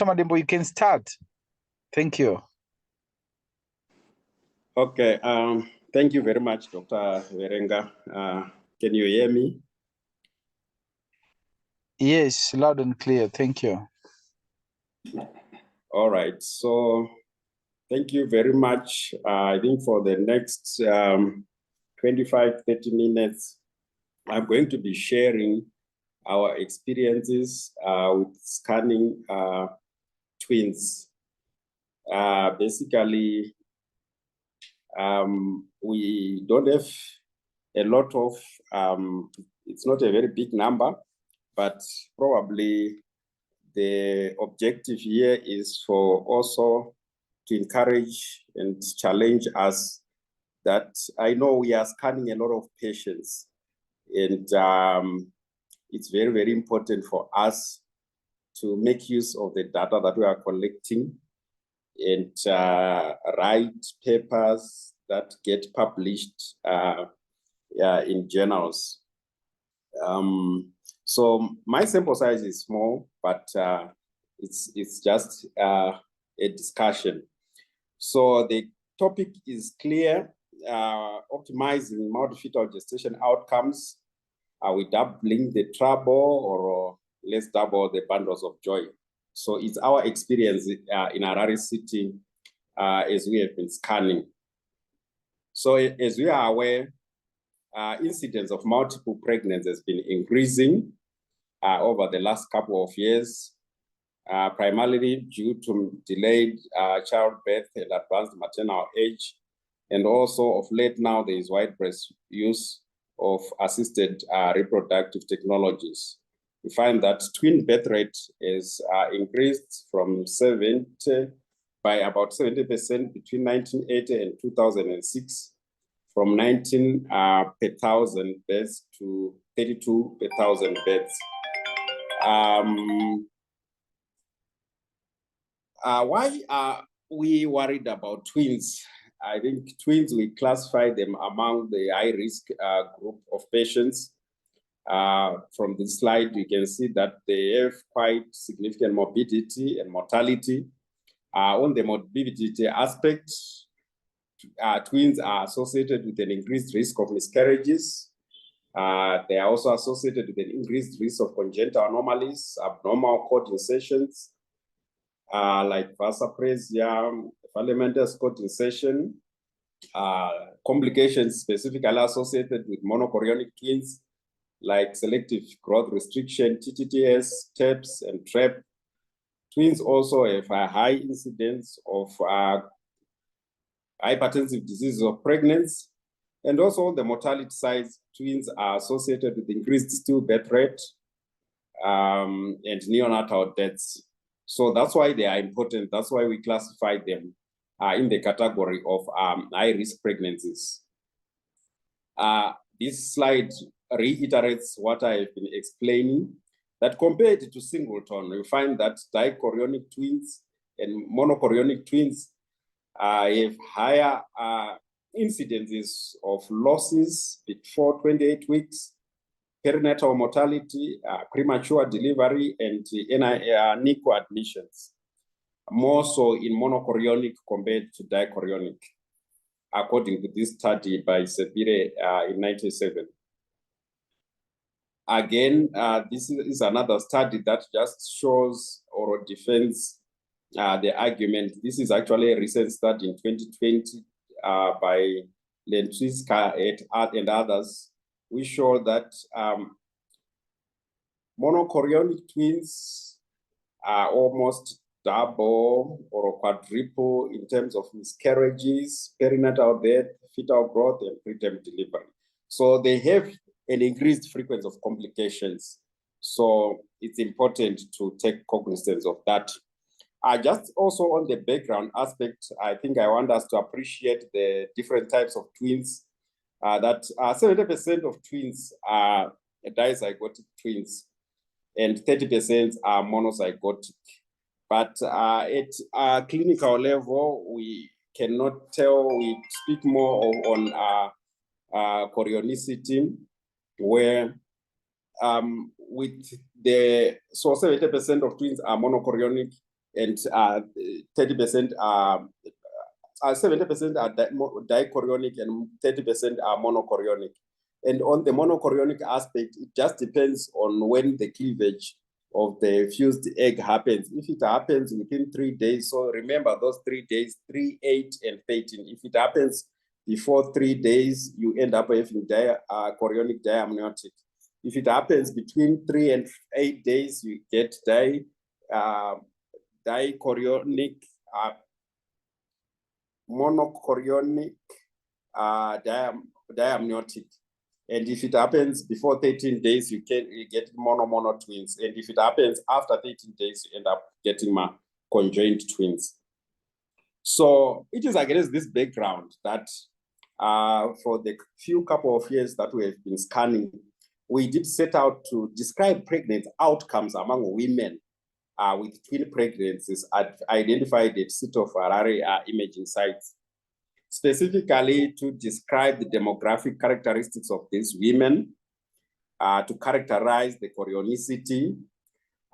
Dr. Madembo, you can start. Thank you. Okay, thank you very much, Dr. Verenga. Can you hear me? Yes, loud and clear. Thank you. All right, so thank you very much. I think for the next 25, 30 minutes, I'm going to be sharing our experiences with scanning twins. Basically, we don't have a lot of, it's not a very big number, but probably the objective here is for also to encourage and challenge us that I know we are scanning a lot of patients, and it's very, very important for us to make use of the data that we are collecting and write papers that get published in journals. So my sample size is small, but it's just a discussion. So the topic is clear, optimizing multifetal gestation outcomes. Are we doubling the trouble, or let's double the bundles of joy? So it's our experience in Harare City as we have been scanning. So as we are aware, incidence of multiple pregnancies has been increasing over the last couple of years, primarily due to delayed childbirth and advanced maternal age. And also of late now, there is widespread use of assisted reproductive technologies. We find that twin birth rate is increased from 70 by about 70% between 1980 and 2006, from 19 per 1,000 births to 32 per 1,000 births. Why are we worried about twins? I think twins, we classify them among the high-risk group of patients. From this slide, you can see that they have quite significant morbidity and mortality. On the morbidity aspect, twins are associated with an increased risk of miscarriages. They are also associated with an increased risk of congenital anomalies, abnormal cord insertions, like vasopressia, filamentous cord insertion, complications specifically associated with monochorionic twins, like selective growth restriction, TTTS, TEPS, and TREP. Twins also have a high incidence of hypertensive diseases of pregnancy, and also the mortality size. Twins are associated with increased stillbirth rate and neonatal deaths. So that's why they are important. That's why we classify them in the category of high-risk pregnancies. This slide reiterates what I have been explaining, that compared to singleton, you find that dichorionic twins and monochorionic twins have higher incidences of losses before 28 weeks, perinatal mortality, premature delivery, and NICU admissions, more so in monochorionic compared to dichorionic, according to this study by Sepire in 1997. Again, this is another study that just shows or defends the argument. This is actually a recent study in 2020 by Lentwiska and others. We show that monochorionic twins are almost double or quadruple in terms of miscarriages, perinatal death, fetal growth, and preterm delivery. So they have an increased frequency of complications. So it's important to take cognizance of that. Just also on the background aspect, I think I want us to appreciate the different types of twins. That 70% of twins are dizygotic twins, and 30% are monozygotic. But at a clinical level, we cannot tell. We speak more on chorionicity, where with the, so 70% of twins are monochorionic, and 30% are 70% are dichorionic and 30% are monochorionic. And on the monochorionic aspect, it just depends on when the cleavage of the fused egg happens. If it happens within 3 days, so remember those 3 days, 3, 8, and 13. If it happens before 3 days, you end up having chorionic diamniotic. If it happens between 3 and 8 days, you get dichorionic, monochorionic diamniotic. And if it happens before 13 days, you get mono twins. And if it happens after 13 days, you end up getting conjoined twins. So it is against this background that for the few couple of years that we have been scanning, we did set out to describe pregnancy outcomes among women with twin pregnancies identified at City of Harare imaging sites, specifically to describe the demographic characteristics of these women, to characterize the chorionicity,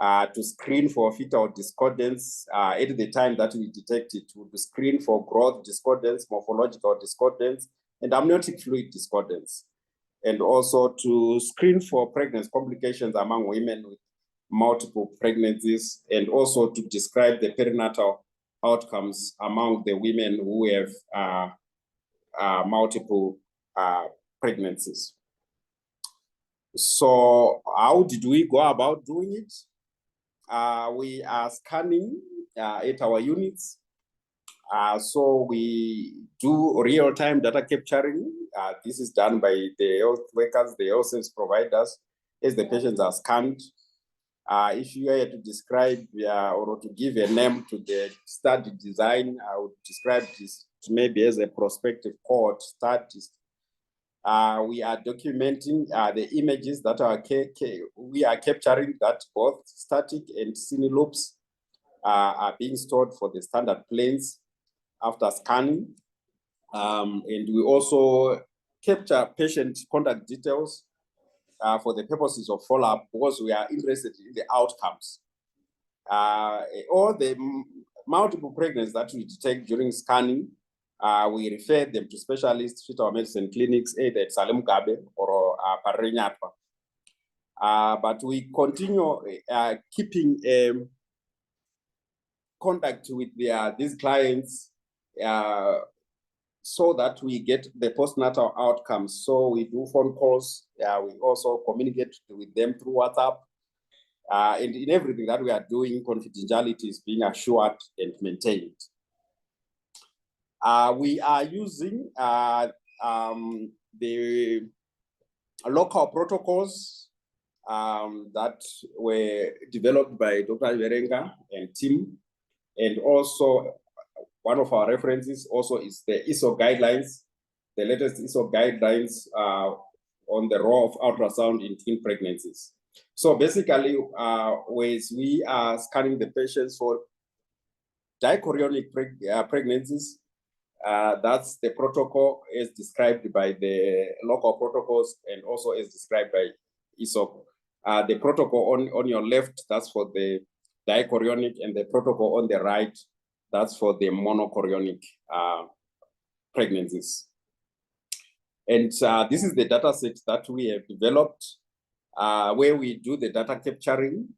to screen for fetal discordance at the time that we detect it, to screen for growth discordance, morphological discordance, and amniotic fluid discordance, and also to screen for pregnancy complications among women with multiple pregnancies, and also to describe the perinatal outcomes among the women who have multiple pregnancies. So how did we go about doing it? We are scanning at our units. So we do real-time data capturing. This is done by the health workers, the health service providers, as the patients are scanned. If you were to describe or to give a name to the study design, I would describe this maybe as a prospective cohort statist. We are documenting the images that we are capturing, that both static and cine loops are being stored for the standard planes after scanning. And we also capture patient contact details for the purposes of follow-up, because we are interested in the outcomes. All the multiple pregnancies that we detect during scanning, we refer them to specialist fetal medicine clinics, either at Salem Gabe or Parrenyatwa. But we continue keeping contact with these clients so that we get the postnatal outcomes. So we do phone calls. We also communicate with them through WhatsApp. And in everything that we are doing, confidentiality is being assured and maintained. We are using the local protocols that were developed by Dr. Verenga and team. And also, one of our references also is the ISO guidelines, the latest ISO guidelines on the role of ultrasound in twin pregnancies. So basically, ways we are scanning the patients for dichorionic pregnancies, that's the protocol as described by the local protocols and also as described by ISO. The protocol on your left, that's for the dichorionic, and the protocol on the right, that's for the monochorionic pregnancies. And this is the data set that we have developed, where we do the data capturing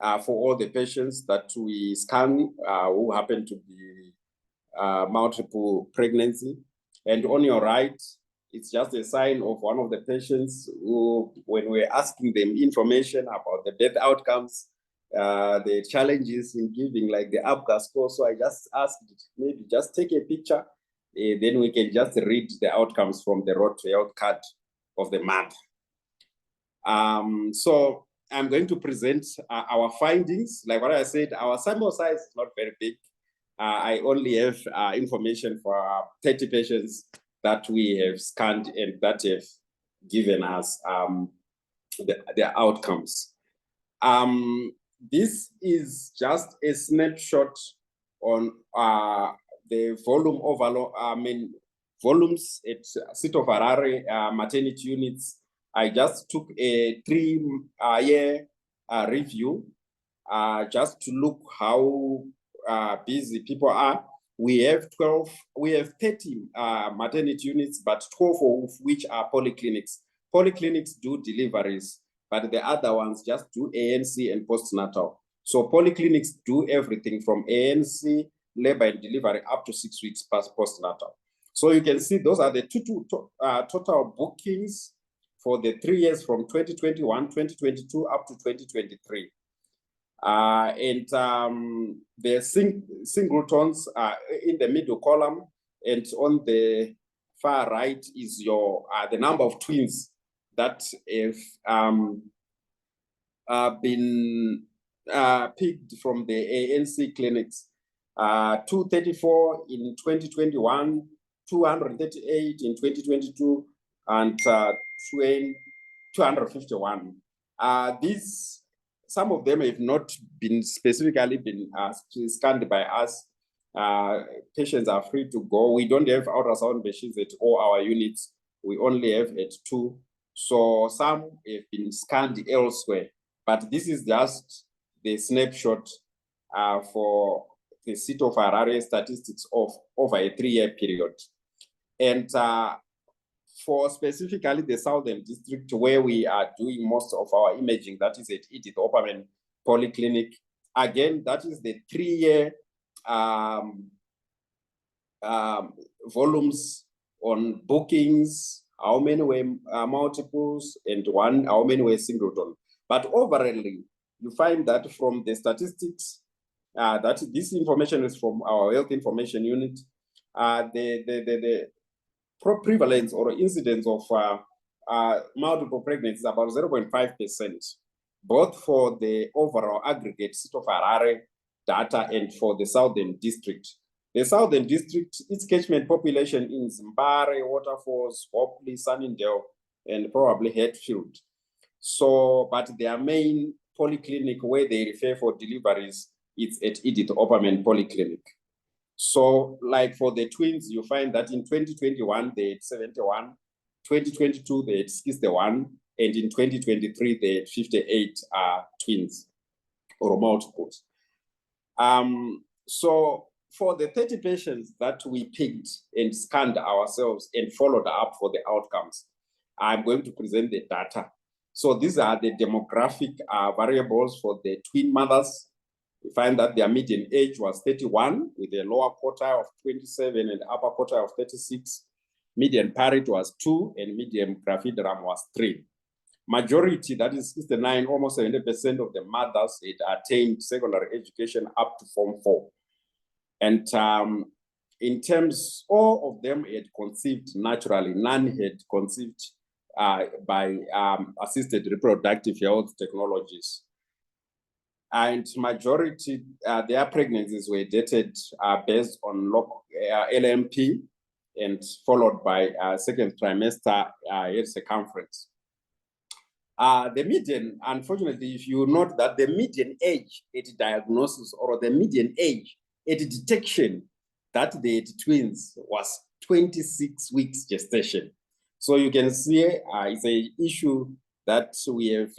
for all the patients that we scan who happen to be multiple pregnancy. And on your right, it's just a sign of one of the patients who, when we're asking them information about the birth outcomes, the challenges in giving, like the APGAR score. So I just asked, maybe just take a picture, then we can just read the outcomes from the road to health card of the month. So I'm going to present our findings. Like what I said, our sample size is not very big. I only have information for 30 patients that we have scanned and that have given us the outcomes. This is just a snapshot on the volume overall, volumes at City of Harare maternity units. I just took a 3-year review just to look how busy people are. We have 30 maternity units, but 12 of which are polyclinics. Polyclinics do deliveries, but the other ones just do ANC and postnatal. So polyclinics do everything from ANC, labor and delivery up to 6 weeks past postnatal. So you can see those are the total bookings for the 3 years from 2021, 2022 up to 2023. The singletons are in the middle column, and on the far right is your the number of twins that have been picked from the ANC clinics. 234 in 2021, 238 in 2022, and 251. Some of them have not been specifically been scanned by us. Patients are free to go. We don't have ultrasound machines at all our units. We only have at 2. So some have been scanned elsewhere. But this is just the snapshot for the City of Harare statistics of over a 3-year period. And for specifically the Southern District, where we are doing most of our imaging, that is at Edith Opperman Polyclinic. Again, that is the 3-year volumes on bookings, how many were multiples, and how many were singleton. But overall, you find that from the statistics, that this information is from our health information unit, the prevalence or incidence of multiple pregnancies is about 0.5%, both for the overall aggregate City of Harare data and for the Southern District. The Southern District, its catchment population in Zimbabwe, Waterfalls, Hopley, Sunningdale, and probably Hatfield. So, but their main polyclinic where they refer for deliveries is at Edith Opperman Polyclinic. So, like for the twins, you find that in 2021, they had 71, 2022, they had 61, and in 2023, they had 58 twins or multiples. So, for the 30 patients that we picked and scanned ourselves and followed up for the outcomes, I'm going to present the data. So, these are the demographic variables for the twin mothers. You find that their median age was 31 with a lower quartile of 27 and upper quartile of 36. Median parity was 2 and median gravidarum was 3. Majority, that is 69, almost 70% of the mothers had attained secondary education up to Form 4. And in terms, all of them had conceived naturally. None had conceived by assisted reproductive health technologies. And majority, their pregnancies were dated based on LMP and followed by second trimester head circumference. The median, unfortunately, if you note that the median age at diagnosis or the median age at detection that they had twins was 26 weeks gestation. So you can see it's an issue that we have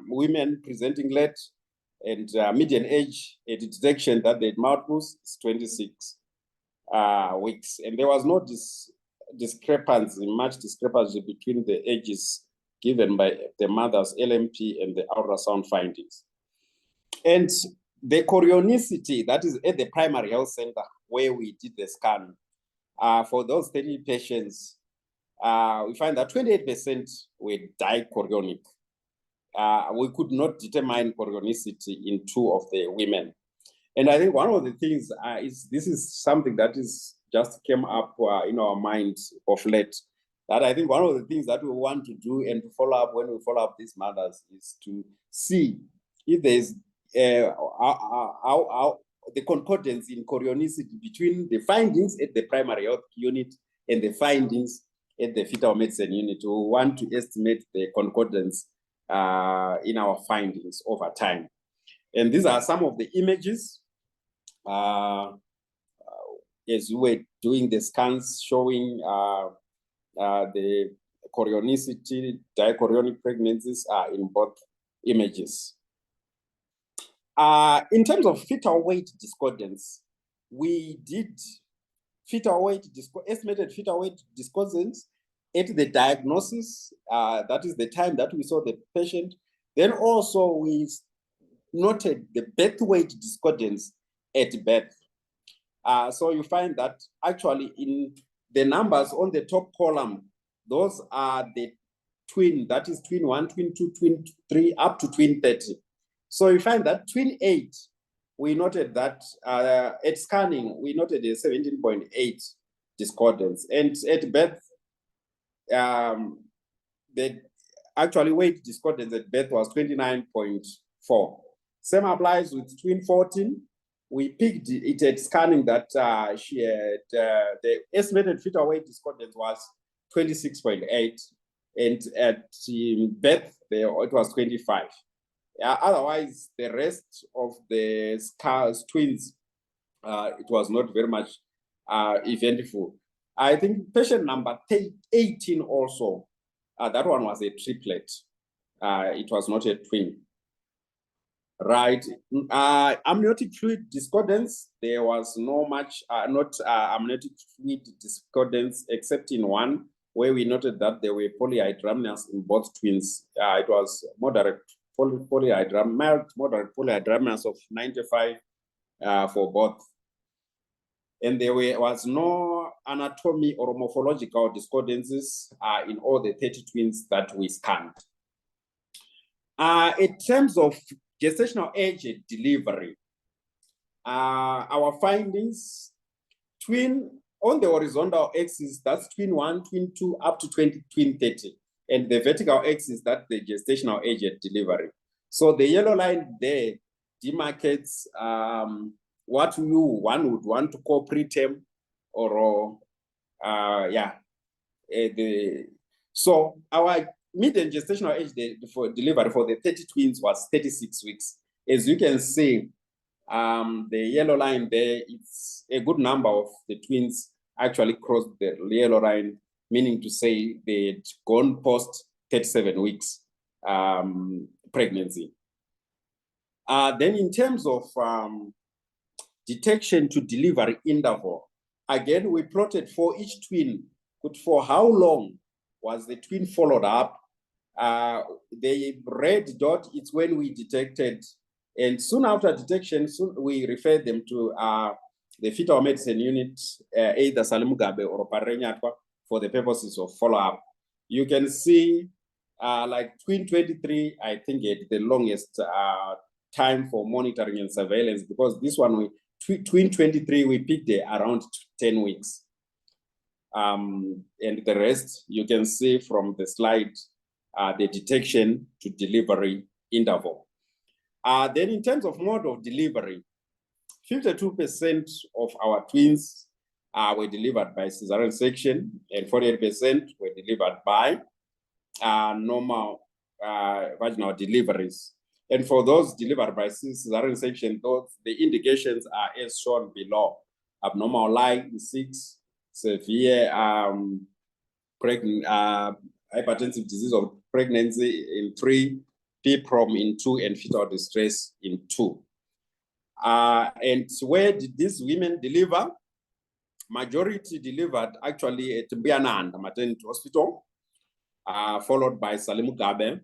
women presenting late, and median age at detection that they had multiples is 26 weeks. And there was no much discrepancy between the ages given by the mother's LMP and the ultrasound findings. And the chorionicity, that is at the primary health center where we did the scan, for those 30 patients, we find that 28% were dichorionic. We could not determine chorionicity in 2 of the women. And I think one of the things is, this is something that is just came up in our minds of late, that I think one of the things that we want to do and to follow up when we follow up these mothers is to see if there's how the concordance in chorionicity between the findings at the primary health unit and the findings at the fetal medicine unit. We want to estimate the concordance in our findings over time. And these are some of the images as we were doing the scans showing the chorionicity, dichorionic pregnancies are in both images. In terms of fetal weight discordance, we did estimated fetal weight discordance at the diagnosis. That is the time that we saw the patient. Then also we noted the birth weight discordance at birth. So you find that actually in the numbers on the top column, those are the twin, that is twin 1, twin 2, twin 3, up to twin 30. So you find that twin 8, we noted that at scanning, we noted a 17.8 discordance. And at birth, the actually weight discordance at birth was 29.4. Same applies with twin 14. We picked it at scanning that she had, the estimated fetal weight discordance was 26.8. And at birth, it was 25. Otherwise, the rest of the twins, it was not very much eventful. I think patient number 18 also, that one was a triplet. It was not a twin. Right. Amniotic fluid discordance, there was no much, amniotic fluid discordance, except in one where we noted that there were polyhydramnias in both twins. It was moderate mild moderate polyhydramnias of 95 for both. And there was no anatomy or morphological discordances in all the 30 twins that we scanned. In terms of gestational age at delivery, our findings, twin on the horizontal axis, that's twin 1, twin 2, up to twin 30. And the vertical axis, that's the gestational age at delivery. So the yellow line there demarcates what one would want to call preterm or, so our median gestational age for delivery for the 30 twins was 36 weeks. As you can see, the yellow line there, it's a good number of the twins actually crossed the yellow line, meaning to say they'd gone post 37 weeks pregnancy. Then in terms of detection to delivery interval, again, we plotted for each twin, for how long was the twin followed up. The red dot, it's when we detected, and soon after detection, we referred them to the fetal medicine unit, either Salimugabe or Parenyatwa, for the purposes of follow-up. You can see like twin 23, I think it the longest time for monitoring and surveillance, because this one, twin 23, we picked around 10 weeks. And the rest, you can see from the slide, the detection to delivery interval. Then in terms of mode of delivery, 52% of our twins were delivered by cesarean section, and 48% were delivered by normal vaginal deliveries. And for those delivered by cesarean section, the indications are as shown below: abnormal lie in 6, severe hypertensive disease of pregnancy in 3, PPROM in 2, and fetal distress in 2. And where did these women deliver? Majority delivered actually at Mbiananda Maternity Hospital, followed by Salimugabe.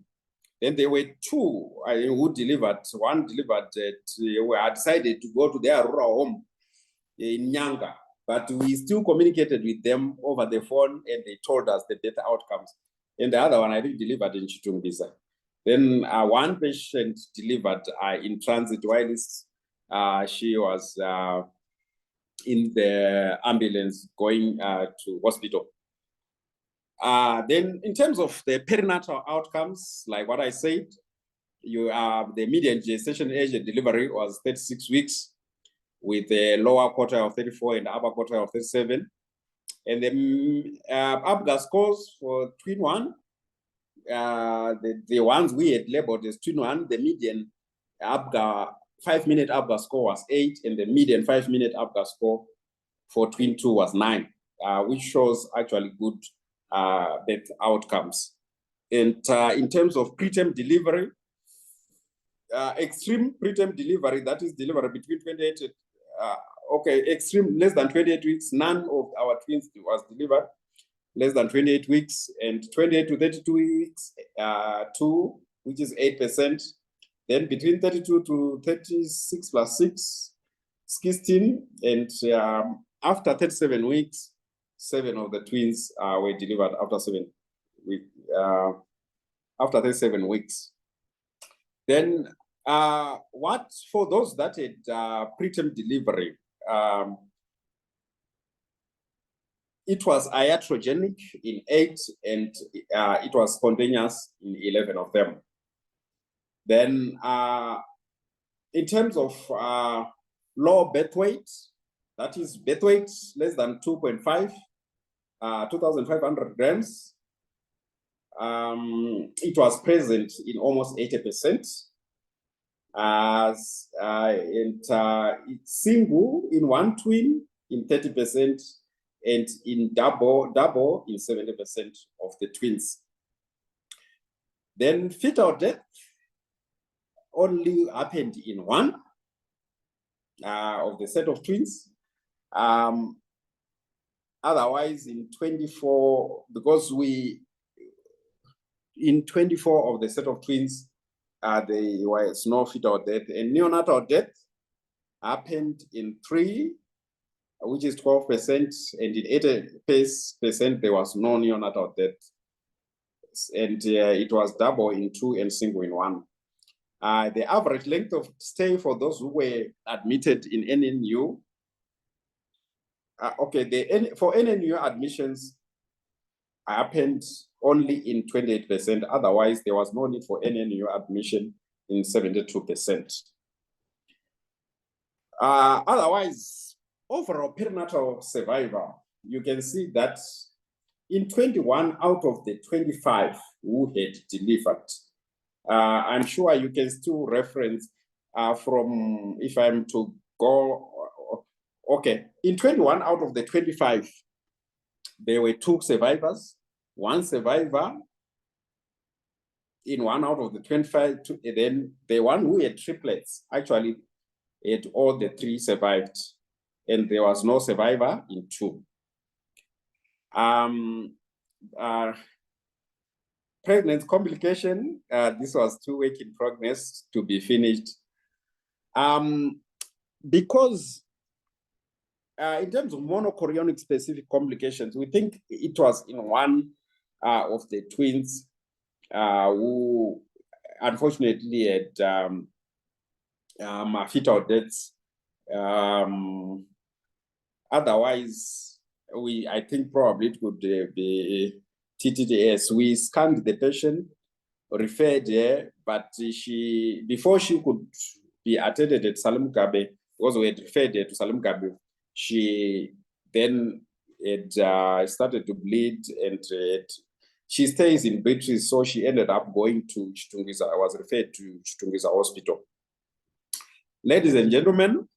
Then there were 2 who delivered. One delivered had decided to go to their rural home in Nyanga, but we still communicated with them over the phone, and they told us the better outcomes. And the other one, I think, delivered in Chitungbiza. Then one patient delivered in transit while she was in the ambulance going to hospital. Then in terms of the perinatal outcomes, like what I said, the median gestation age at delivery was 36 weeks, with a lower quartile of 34 and upper quartile of 37. And the ABGA scores for twin 1, the ones we had labeled as twin 1, the median ABGA 5-minute ABGA score was 8, and the median 5-minute ABGA score for twin 2 was 9, which shows actually good birth outcomes. And in terms of preterm delivery, extreme preterm delivery, that is delivery between 28, extreme less than 28 weeks, none of our twins was delivered less than 28 weeks, and 28 to 32 weeks, 2, which is 8%. Then between 32 to 36 plus 6, 16, and after 37 weeks, 7 of the twins were delivered after 37 weeks. Then what for those that had preterm delivery, it was iatrogenic in 8, and it was spontaneous in 11 of them. Then in terms of low birth weight, that is birth weight less than 2.5, 2,500 grams, it was present in almost 80%. And it's single in one twin in 30%, and in double in 70% of the twins. Then fetal death only happened in 1 of the set of twins. Otherwise, in 24, because in 24 of the set of twins, there was no fetal death, and neonatal death happened in 3, which is 12%, and in 80% there was no neonatal death, and it was double in 2 and single in 1. The average length of stay for those who were admitted in NNU, for NNU admissions happened only in 28%. Otherwise, there was no need for NNU admission in 72%. Otherwise, overall perinatal survival, you can see that in 21 out of the 25 who had delivered, I'm sure you can still reference from, if I'm to go, okay, in 21 out of the 25, there were 2 survivors, 1 survivor in 1 out of the 25, then the one who had triplets actually had all the 3 survived, and there was no survivor in 2. Pregnancy complication, this was 2 work in progress to be finished. Because in terms of monochorionic specific complications, we think it was in 1 of the twins who unfortunately had fetal deaths. Otherwise, I think probably it could be TTDS. We scanned the patient, referred her, but before she could be attended at Salem Gabe, because we had referred her to Salem Gabe, she then had started to bleed, and she stays in Beatrice, so she ended up going to Chitungwiza. I was referred to Chitungwiza Hospital. Ladies and gentlemen,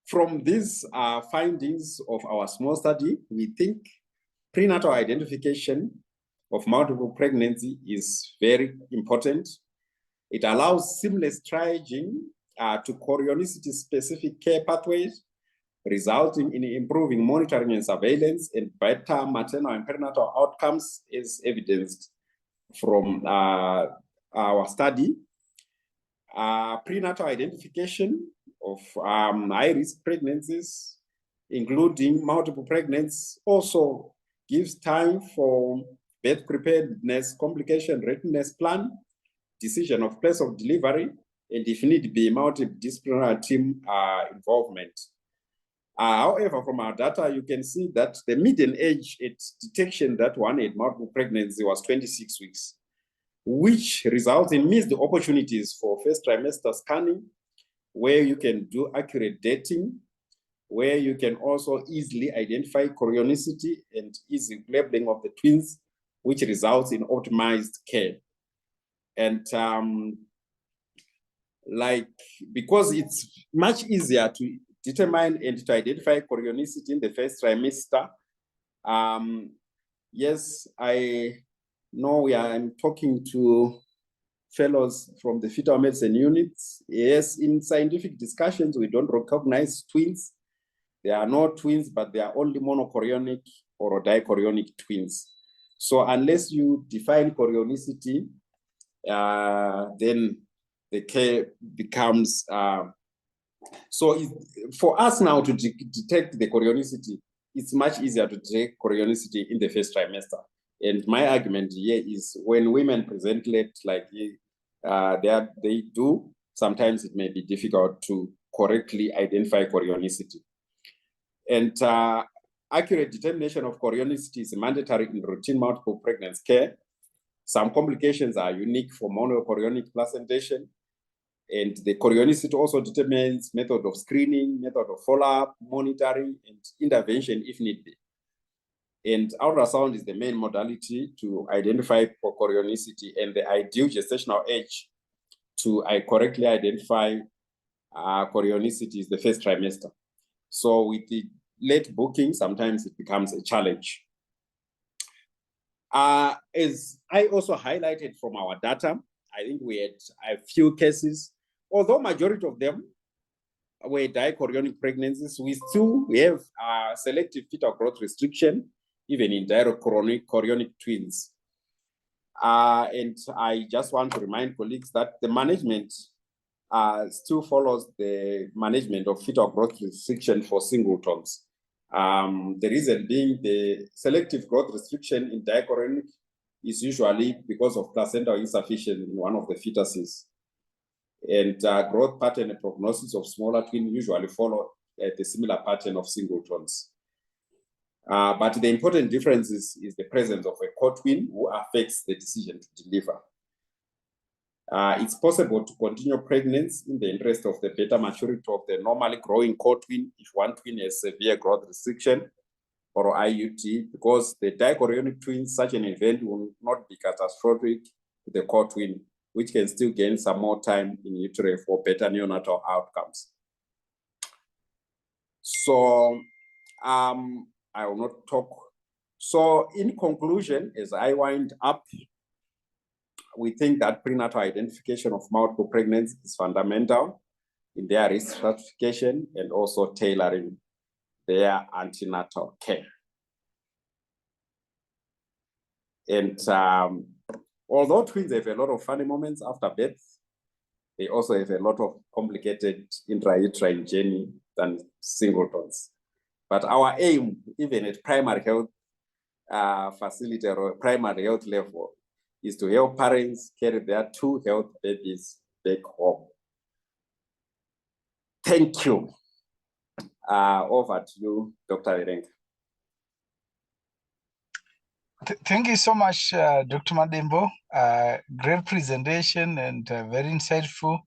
from these findings of our small study, we think prenatal identification of multiple pregnancy is very important. It allows seamless triaging to chorionicity-specific care pathways, resulting in improving monitoring and surveillance and better maternal and perinatal outcomes, as evidenced from our study. Prenatal identification of high-risk pregnancies, including multiple pregnancies, also gives time for birth preparedness, complication readiness plan, decision of place of delivery, and if need be, multidisciplinary team involvement. However, from our data, you can see that the median age at detection that one had multiple pregnancy was 26 weeks, which results in missed opportunities for first trimester scanning, where you can do accurate dating, where you can also easily identify chorionicity and easy labeling of the twins, which results in optimized care. And because it's much easier to determine and to identify chorionicity in the first trimester, yes, I know I'm talking to fellows from the fetal medicine units. Yes, in scientific discussions, we don't recognize twins. There are no twins, but they are only monochorionic or dichorionic twins. So unless you define chorionicity, then the care becomes, so for us now to detect the chorionicity, it's much easier to detect chorionicity in the first trimester. And my argument here is when women present late, like they do, sometimes it may be difficult to correctly identify chorionicity. And accurate determination of chorionicity is mandatory in routine multiple pregnancy care. Some complications are unique for monochorionic placentation. And the chorionicity also determines method of screening, method of follow-up, monitoring, and intervention if need be. And ultrasound is the main modality to identify chorionicity, and the ideal gestational age to correctly identify chorionicity is the first trimester. So with the late booking, sometimes it becomes a challenge. As I also highlighted from our data, I think we had a few cases, although majority of them were dichorionic pregnancies, we still have selective fetal growth restriction, even in chorionic twins. And I just want to remind colleagues that the management still follows the management of fetal growth restriction for singletons. The reason being the selective growth restriction in dichorionic is usually because of placental insufficiency in one of the fetuses. And growth pattern and prognosis of smaller twins usually follow the similar pattern of singletons. But the important difference is the presence of a co-twin who affects the decision to deliver. It's possible to continue pregnancy in the interest of the beta maturity of the normally growing co-twin if one twin has severe growth restriction or IUT, because the dichorionic twins, such an event will not be catastrophic to the co-twin, which can still gain some more time in utero for better neonatal outcomes. So I will not talk. So in conclusion, as I wind up, we think that prenatal identification of multiple pregnancies is fundamental in their risk stratification and also tailoring their antenatal care. And although twins have a lot of funny moments after birth, they also have a lot of complicated intrauterine journey than singletons. But our aim, even at primary health facility or primary health level, is to help parents carry their two healthy babies back home. Thank you. Over to you, Dr. Irenga. Thank you so much, Dr. Madembo. Great presentation and very insightful.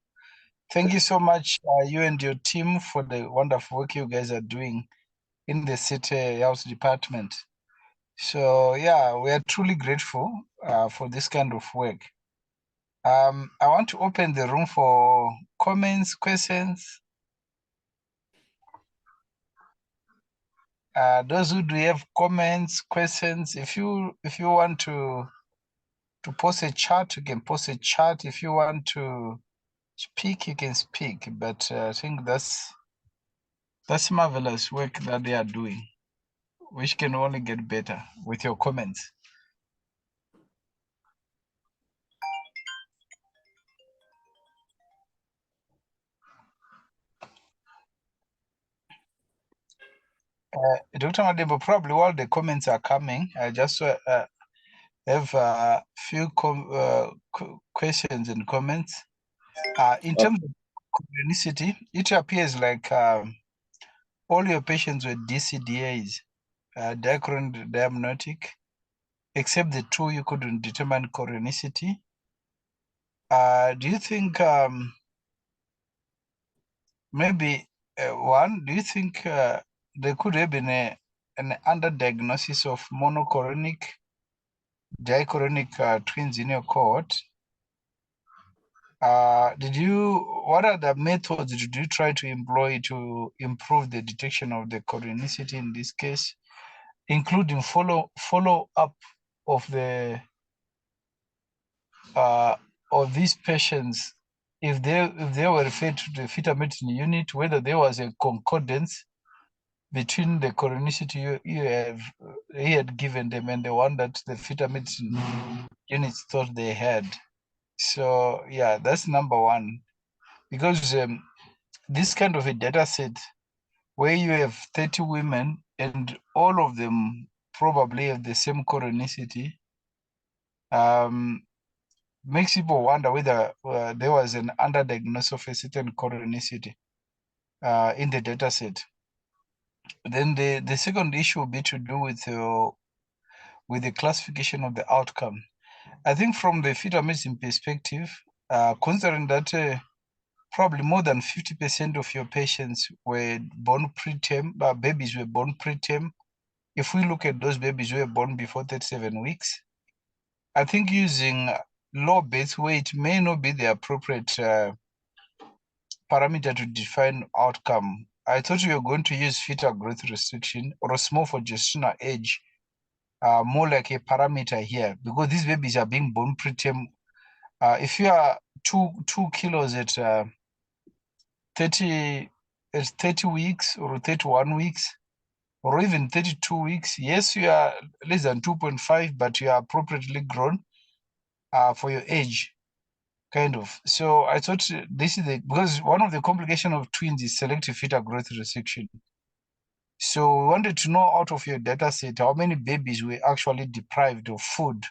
Thank you so much, you and your team, for the wonderful work you guys are doing in the City Health Department. So yeah, we are truly grateful for this kind of work. I want to open the room for comments, questions. Those who do have comments, questions, if you want to post a chat, you can post a chat. If you want to speak, you can speak. But I think that's marvelous work that they are doing, which can only get better with your comments. Dr. Madembo, probably while the comments are coming, I just have a few questions and comments. In terms of chronicity, it appears like all your patients were DCDAs, dichronicity diamniotic, except the two you couldn't determine chronicity. Do you think maybe one, do you think there could have been an underdiagnosis of monochorionic, dichorionic twins in your cohort? What other methods did you try to employ to improve the detection of the chronicity in this case, including follow up of the of these patients, if they were referred to the fetal medicine unit, whether there was a concordance between the chronicity he had given them and the one that the fetal medicine units thought they had. So yeah, that's number one, because this kind of a data set where you have 30 women and all of them probably have the same chronicity, makes people wonder whether there was an underdiagnosis of a certain chronicity in the data set. Then the second issue will be to do with the classification of the outcome. I think from the fetal medicine perspective, considering that probably more than 50% of your patients were born preterm, babies were born preterm. If we look at those babies who were born before 37 weeks, I think using low birth weight may not be the appropriate parameter to define outcome. I thought we were going to use fetal growth restriction or a small for gestational age, more like a parameter here, because these babies are being born preterm. If you are 2 kilos at 30 weeks or 31 weeks, or even 32 weeks, yes, you are less than 2.5, but you are appropriately grown for your age, kind of. So I thought this is because one of the complications of twins is selective fetal growth restriction. So we wanted to know out of your data set how many babies were actually deprived of food,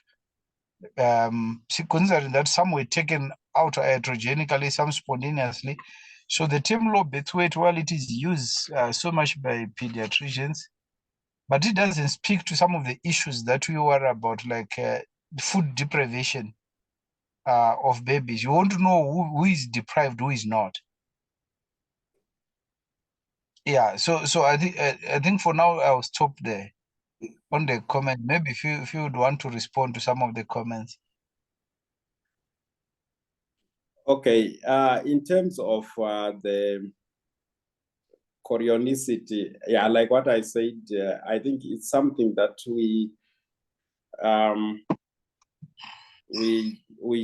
considering that some were taken out iatrogenically, some spontaneously. So the term low birth weight, while it is used so much by pediatricians, but it doesn't speak to some of the issues that we worry about, like food deprivation of babies. You want to know who is deprived, who is not. Yeah, so I think for now I'll stop there on the comment. Maybe if you would want to respond to some of the comments. Okay, in terms of the chronicity, yeah, like what I said, I think it's something that we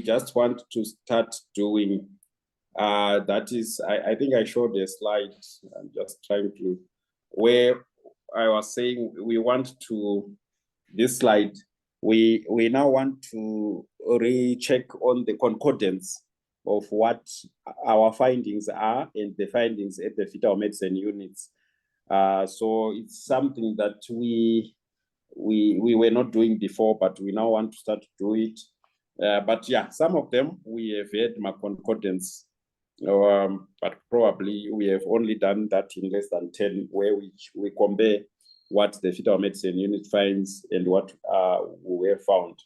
just want to start doing. That is, I think I showed a slide. I'm just trying to, where I was saying we want to, this slide, we now want to recheck on the concordance of what our findings are and the findings at the fetal medicine units. So it's something that we were not doing before, but we now want to start to do it. But yeah, some of them we have had concordance, but probably we have only done that in less than 10, where we compare what the fetal medicine unit finds and what we have found.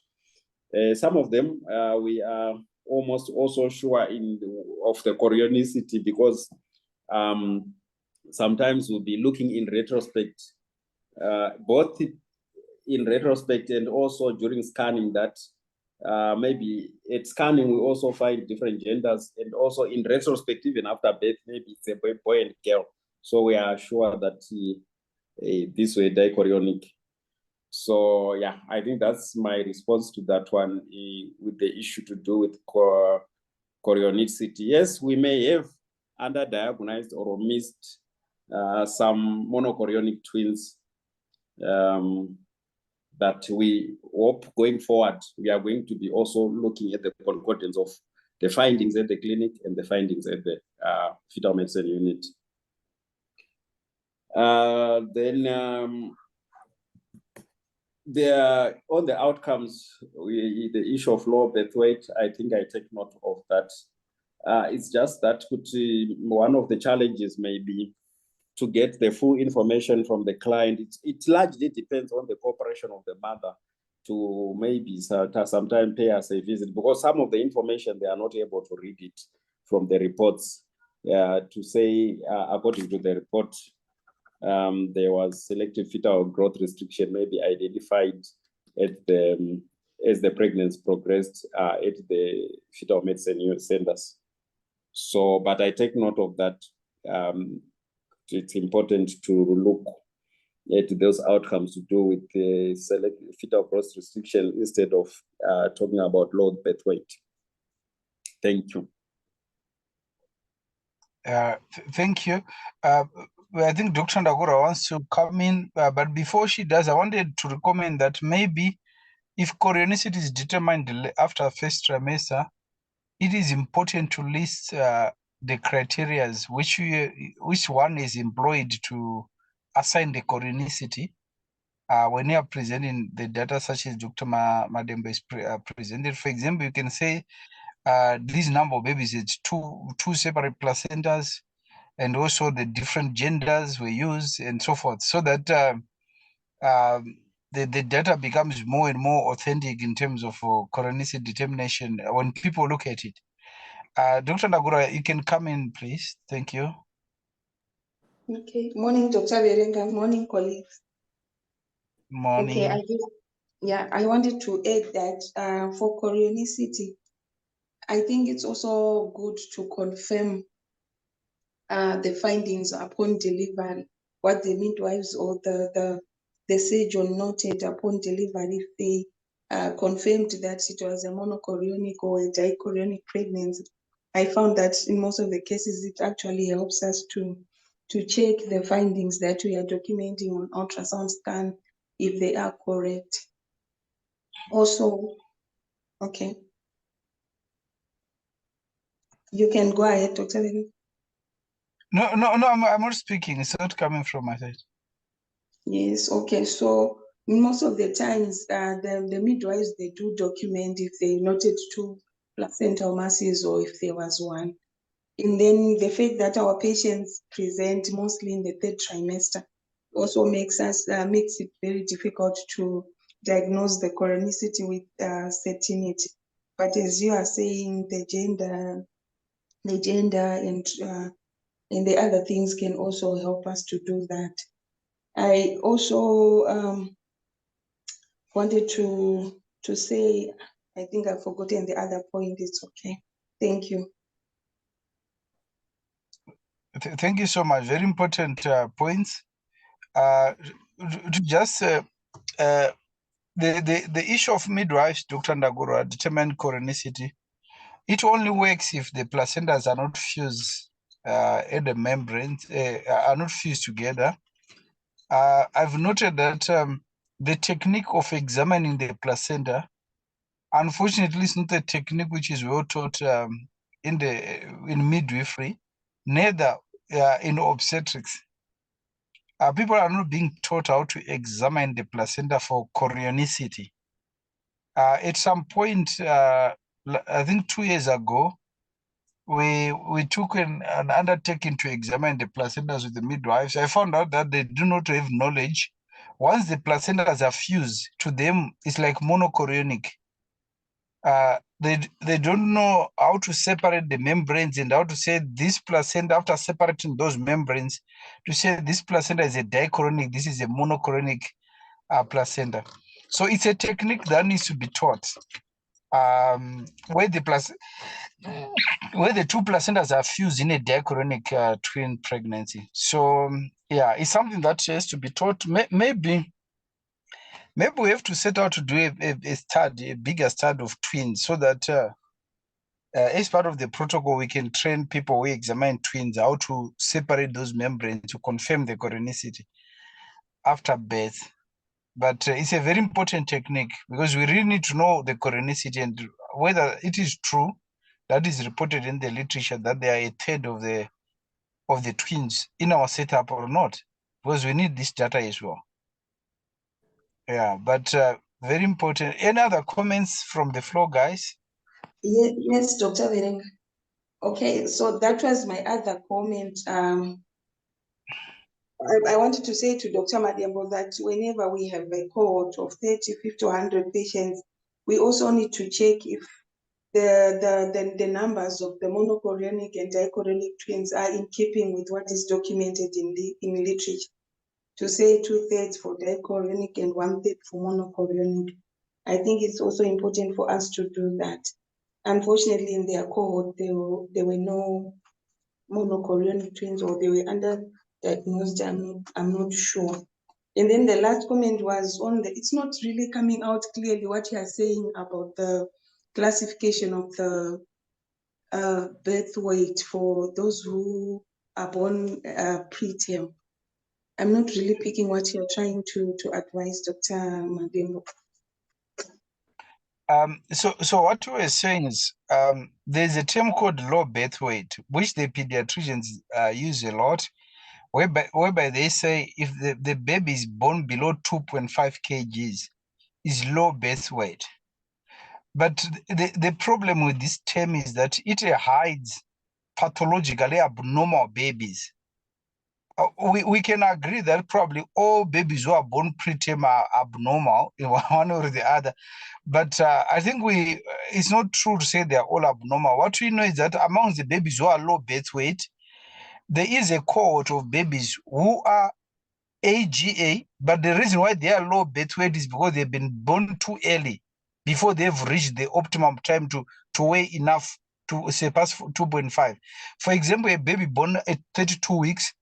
Some of them we are almost also sure of the chronicity, because sometimes we'll be looking in retrospect, both in retrospect and also during scanning, that maybe at scanning we also find different genders, and also in retrospect, even after birth, maybe it's a boy and girl. So we are sure that this way dichorionic. So yeah, I think that's my response to that one, with the issue to do with chorionicity. Yes, we may have underdiagnosed or missed some monochorionic twins, that we hope going forward, we are going to be also looking at the concordance of the findings at the clinic and the findings at the fetal medicine unit. Then on the outcomes, the issue of low birth weight, I think I take note of that. It's just that one of the challenges may be to get the full information from the client. It largely depends on the cooperation of the mother to maybe sometimes pay us a visit, because some of the information they are not able to read it from the reports. To say, according to the report, there was selective fetal growth restriction maybe identified as the pregnancy progressed at the fetal medicine centers. So, but I take note of that. It's important to look at those outcomes to do with the selective fetal growth restriction instead of talking about low birth weight. Thank you. Thank you. I think Dr. Ndagura wants to come in, but before she does, I wanted to recommend that maybe if chorionicity is determined after first trimester, it is important to list the criteria which one is employed to assign the chorionicity. When you are presenting the data such as Dr. Madembo is presented, for example, you can say this number of babies, it's two separate placentas, and also the different genders were used and so forth, so that the data becomes more and more authentic in terms of chronicity determination when people look at it. Dr. Ndagura, you can come in, please. Thank you. Okay. Morning, Dr. Berenga. Morning, colleagues. Morning. Okay, I wanted to add that for chronicity, I think it's also good to confirm the findings upon delivery, what the midwives or the surgeon noted upon delivery, if they confirmed that it was a monochorionic or a dichorionic pregnancy. I found that in most of the cases, it actually helps us to check the findings that we are documenting on ultrasound scan, if they are correct. Also, okay. You can go ahead, Dr. Levy. No, I'm not speaking. It's not coming from my side. Yes, okay. So most of the times, the midwives, they do document if they noted two placental masses or if there was one. And then the fact that our patients present mostly in the third trimester also makes it very difficult to diagnose the chronicity with certainty. But as you are saying, the gender and the other things can also help us to do that. I also wanted to say, I think I've forgotten the other point. It's okay. Thank you. Thank you so much. Very important points. The issue of midwives, Dr. Ndagura, determined chronicity. It only works if the placentas are not fused at the membranes, are not fused together. I've noted that the technique of examining the placenta, unfortunately, is not a technique which is well taught in midwifery, neither in obstetrics. People are not being taught how to examine the placenta for chorionicity. At some point, I think 2 years ago, we took an undertaking to examine the placentas with the midwives. I found out that they do not have knowledge. Once the placentas are fused, to them, it's like monochorionic. They don't know how to separate the membranes and how to say this placenta, after separating those membranes, to say this placenta is a dichorionic, this is a monochorionic placenta. So it's a technique that needs to be taught. Where the two placentas are fused in a dichorionic twin pregnancy. So yeah, it's something that has to be taught. Maybe we have to set out to do a bigger study of twins, so that as part of the protocol, we can train people who examine twins how to separate those membranes to confirm the chronicity after birth. But it's a very important technique, because we really need to know the chronicity and whether it is true that is reported in the literature that they are a third of the twins in our setup or not, because we need this data as well. Yeah, but very important. Any other comments from the floor, guys? Yes, Dr. Verenga. Okay, so that was my other comment. I wanted to say to Dr. Madembo that whenever we have a cohort of 30, 50, 100 patients, we also need to check if the numbers of the monochorionic and dichorionic twins are in keeping with what is documented in literature. To say 2/3 for dichorionic and 1/3 for monochorionic. I think it's also important for us to do that. Unfortunately, in their cohort, there were no monochorionic twins, or they were underdiagnosed. I'm not sure. And then the last comment was on it's not really coming out clearly what you are saying about the classification of the birth weight for those who are born preterm? I'm not really picking what you're trying to advise, Dr. Madembo. So what we were saying is there's a term called low birth weight, which the pediatricians use a lot, whereby they say if the baby is born below 2.5 kgs, is low birth weight. But the problem with this term is that it hides pathologically abnormal babies. We can agree that probably all babies who are born preterm are abnormal in one or the other. But I think it's not true to say they're all abnormal. What we know is that among the babies who are low birth weight, there is a cohort of babies who are AGA, but the reason why they are low birth weight is because they've been born too early, before they've reached the optimum time to weigh enough to surpass 2.5. For example, a baby born at 32 weeks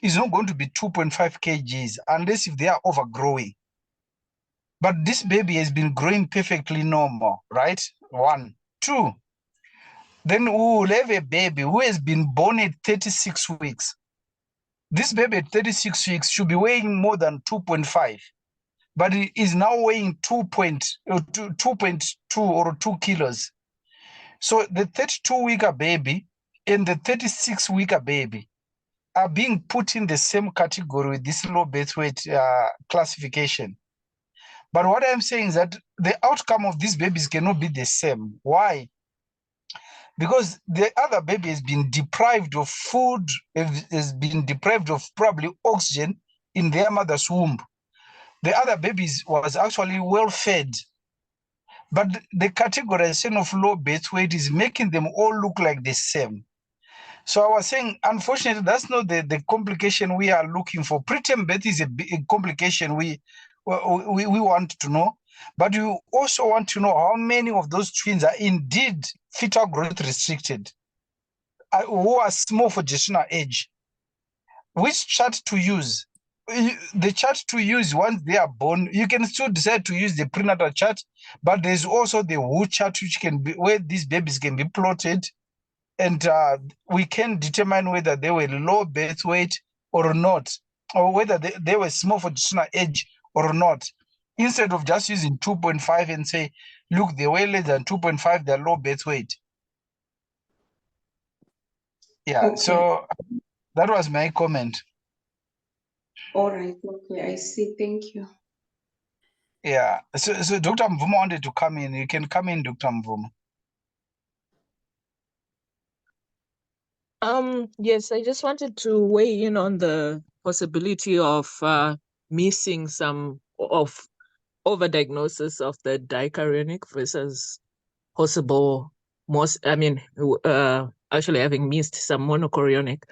is not going to be 2.5 kgs unless if they are overgrowing. But this baby has been growing perfectly normal, right? 1. 2, then we will have a baby who has been born at 36 weeks. This baby at 36 weeks should be weighing more than 2.5, but it is now weighing 2.2 or 2 kilos. So the 32-weeker baby and the 36-weeker baby are being put in the same category with this low birth weight classification. But what I'm saying is that the outcome of these babies cannot be the same. Why? Because the other baby has been deprived of food, has been deprived of probably oxygen in their mother's womb. The other baby was actually well fed. But the categorization of low birth weight is making them all look like the same. So I was saying, unfortunately, that's not the complication we are looking for. Preterm birth is a complication we want to know, but we also want to know how many of those twins are indeed fetal growth restricted, who are small for gestational age. Which chart to use? The chart to use once they are born, you can still decide to use the prenatal chart, but there's also the WHO chart, which can be where these babies can be plotted, and we can determine whether they were low birth weight or not, or whether they were small for gestational age or not, instead of just using 2.5 and say, look, they weigh less than 2.5, they're low birth weight. Yeah, Okay. So that was my comment. All right, okay, I see, thank you. Yeah, so Dr. Mvuma wanted to come in. You can come in, Dr. Mvuma. Yes, I just wanted to weigh in on the possibility of missing some of overdiagnosis of the dichorionic versus possible actually having missed some monochorionic.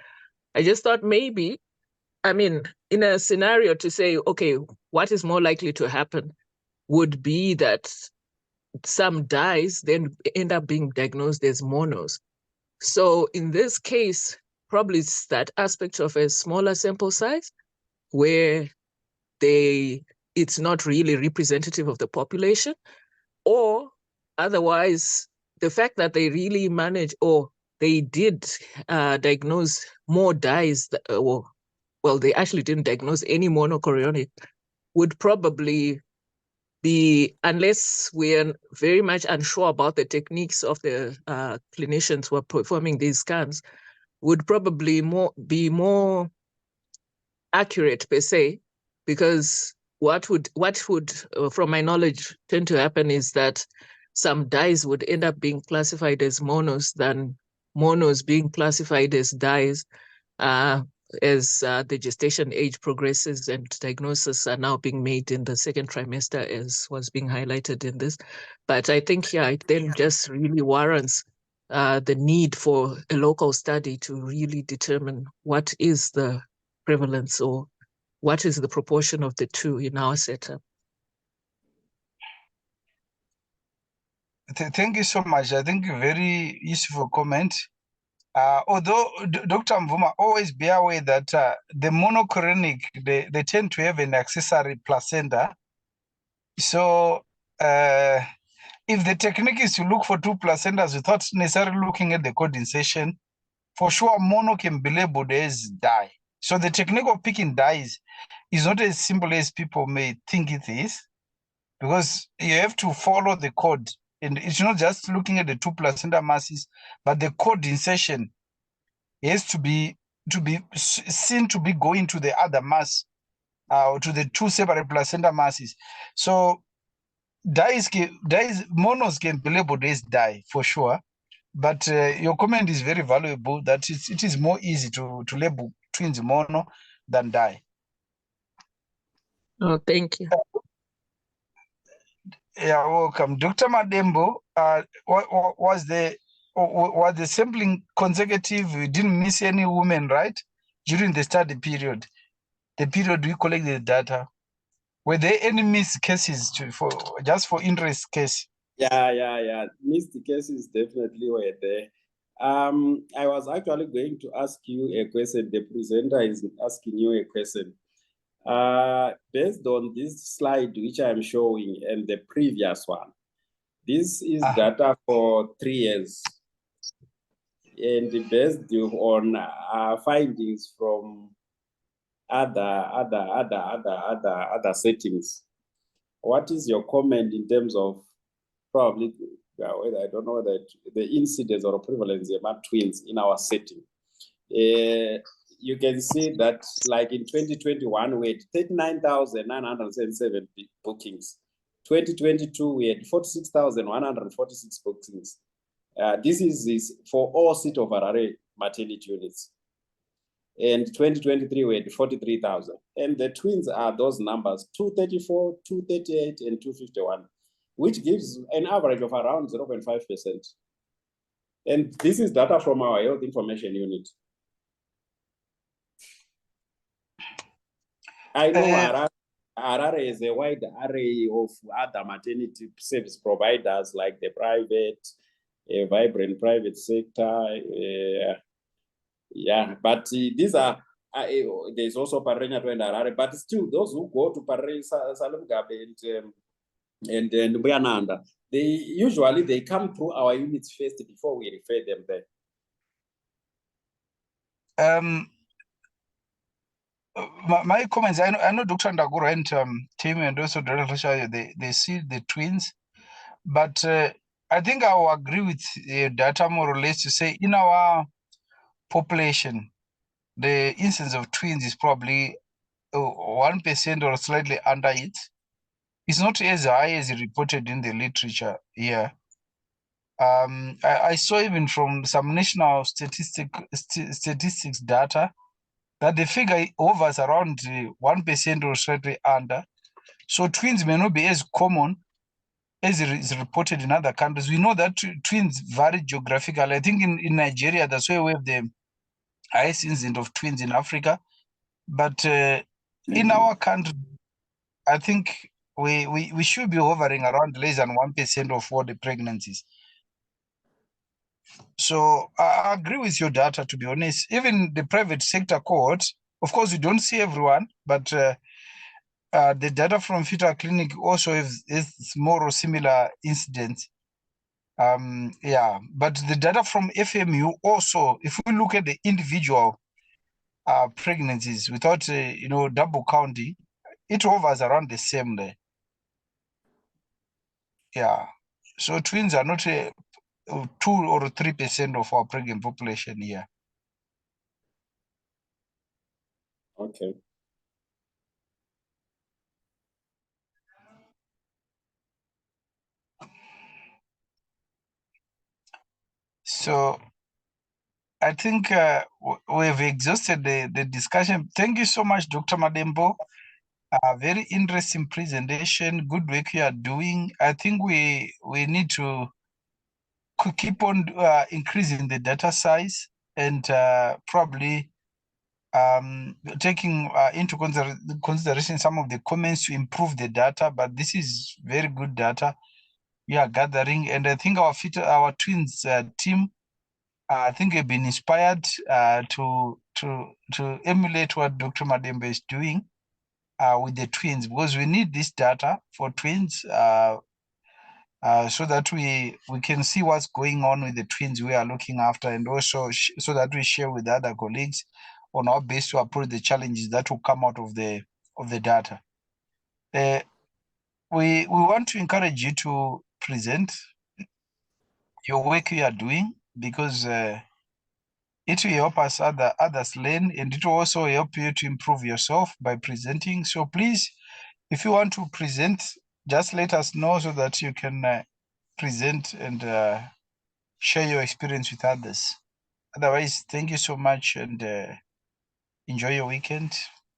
I just thought maybe, in a scenario to say, okay, what is more likely to happen would be that some dies then end up being diagnosed as monos. So in this case, probably it's that aspect of a smaller sample size where it's not really representative of the population, or otherwise the fact that they really manage, or they did diagnose more dies, they actually didn't diagnose any monochorionic, would probably be, unless we're very much unsure about the techniques of the clinicians who are performing these scans, would probably be more accurate per se, because what would from my knowledge tend to happen is that some dies would end up being classified as monos than monos being classified as dies as the gestation age progresses and diagnoses are now being made in the second trimester, as was being highlighted in this. But I think, it then just really warrants the need for a local study to really determine what is the prevalence or what is the proportion of the two in our setup. Thank you so much. I think a very useful comment. Although Dr. Mvuma, always be aware that the monochorionic, they tend to have an accessory placenta. So if the technique is to look for two placentas without necessarily looking at the code insertion, for sure mono can be labeled as die. So the technique of picking dies is not as simple as people may think it is, because you have to follow the code. And it's not just looking at the two placenta masses, but the code insertion has to be seen to be going to the other mass, or to the two separate placenta masses. So monos can be labeled as die for sure. But your comment is very valuable, that it is more easy to label twins mono than die. Oh, thank you. Yeah, welcome. Dr. Madembo, was the sampling consecutive? We didn't miss any women, right? During the study period, the period we collect the data. Were there any missed cases for interest case? Yeah. Missed cases definitely were there. I was actually going to ask you a question. The presenter is asking you a question. Based on this slide which I'm showing and the previous one, this is data for 3 years, and based on findings from other settings. What is your comment in terms of probably, I don't know whether the incidence or prevalence among twins in our setting? You can see that, like in 2021, we had 39,907 bookings. 2022, we had 46,146 bookings. This is for all City of Harare maternity units. And 2023, we had 43,000. And the twins are those numbers, 234, 238, and 251, which gives an average of around 0.5%. And this is data from our health information unit. I know Harare is a wide array of other maternity service providers, like the private, vibrant private sector. Yeah, but these are, there's also Parreña and Harare, but still those who go to Parreña, Salumgabe, and Mbuyananda, they come through our units first before we refer them there. My comments, I know Dr. Ndagura and team and also Dr. Risha, they see the twins, but I think I will agree with data more or less to say in our population, the incidence of twins is probably 1% or slightly under it. It's not as high as reported in the literature here. I saw even from some national statistics data that the figure hovers around 1% or slightly under. So twins may not be as common as it is reported in other countries. We know that twins vary geographically. I think in Nigeria, that's where we have the highest incidence of twins in Africa. But in our country, I think we should be hovering around less than 1% of all the pregnancies. So I agree with your data, to be honest. Even the private sector cohort, of course, we don't see everyone, but the data from fetal clinic also is more or similar incidents. Yeah, but the data from FMU also, if we look at the individual pregnancies without double counting, it hovers around the same there. Yeah, so twins are not 2 or 3% of our pregnant population here. Okay. So I think we've exhausted the discussion. Thank you so much, Dr. Madembo. Very interesting presentation. Good work you are doing. I think we need to keep on increasing the data size and probably taking into consideration some of the comments to improve the data. But this is very good data we are gathering, and I think our twins team, I think have been inspired to emulate what Dr. Madembo is doing with the twins, because we need this data for twins. so that we can see what's going on with the twins we are looking after, and also so that we share with other colleagues on how best to approach the challenges that will come out of the data. We want to encourage you to present your work you are doing, because it will help us others learn, and it will also help you to improve yourself by presenting. So please, if you want to present, just let us know so that you can present and share your experience with others. Otherwise, thank you so much, and enjoy your weekend.